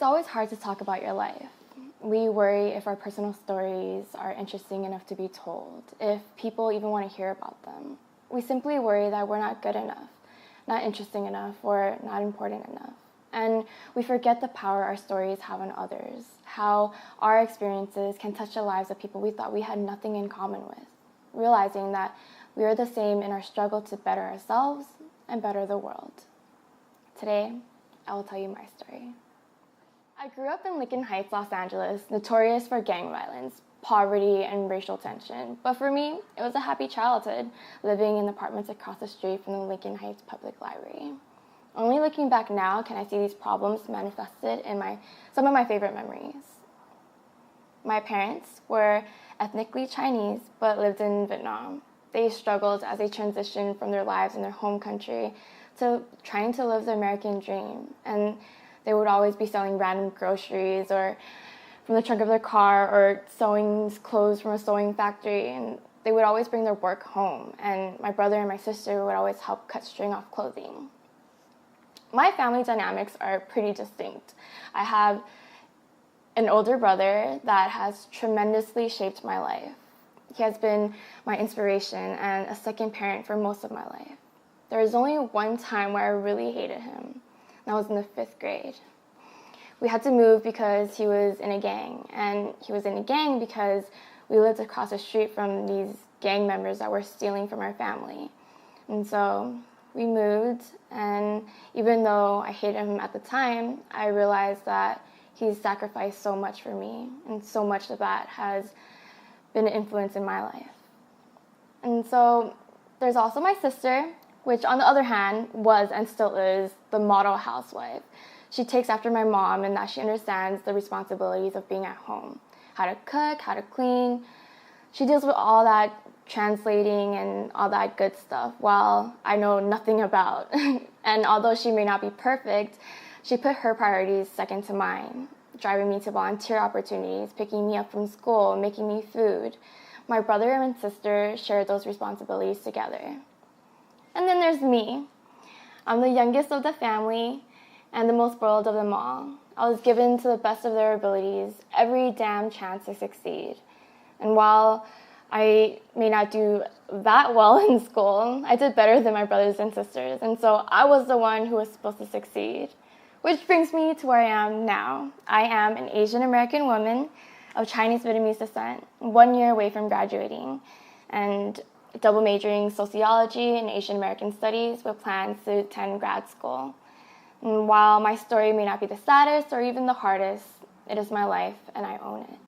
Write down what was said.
always hard to talk about your life. We worry if our personal stories are interesting enough to be told, if people even want to hear about them. We simply worry that we're not good enough, not interesting enough, or not important enough. And we forget the power our stories have on others, how our experiences can touch the lives of people we thought we had nothing in common with, realizing that we are the same in our struggle to better ourselves and better the world. Today, I will tell you my story. I grew up in Lincoln Heights, Los Angeles, notorious for gang violence, poverty, and racial tension. But for me, it was a happy childhood, living in apartments across the street from the Lincoln Heights Public Library. Only looking back now can I see these problems manifested in some of my favorite memories. My parents were ethnically Chinese, but lived in Vietnam. They struggled as they transitioned from their lives in their home country to trying to live the American dream. And they would always be selling random groceries or from the trunk of their car or sewing clothes from a sewing factory. And they would always bring their work home. And my brother and my sister would always help cut string off clothing. My family dynamics are pretty distinct. I have an older brother that has tremendously shaped my life. He has been my inspiration and a second parent for most of my life. There was only one time where I really hated him, and that was in the 5th grade. We had to move because he was in a gang, and he was in a gang because we lived across the street from these gang members that were stealing from our family. And so we moved, and even though I hated him at the time, I realized that he's sacrificed so much for me, and so much of that has been an influence in my life. And so there's also my sister, which on the other hand was and still is the model housewife. She takes after my mom in that she understands the responsibilities of being at home, how to cook, how to clean. She deals with all that translating and all that good stuff, while I know nothing about. And although she may not be perfect, she put her priorities second to mine, driving me to volunteer opportunities, picking me up from school, making me food. My brother and sister shared those responsibilities together. And then there's me. I'm the youngest of the family and the most spoiled of them all. I was given to the best of their abilities every damn chance to succeed. And while I may not do that well in school, I did better than my brothers and sisters. And so I was the one who was supposed to succeed. Which brings me to where I am now. I am an Asian American woman of Chinese Vietnamese descent, 1 year away from graduating, and double majoring sociology and Asian American studies with plans to attend grad school. And while my story may not be the saddest or even the hardest, it is my life and I own it.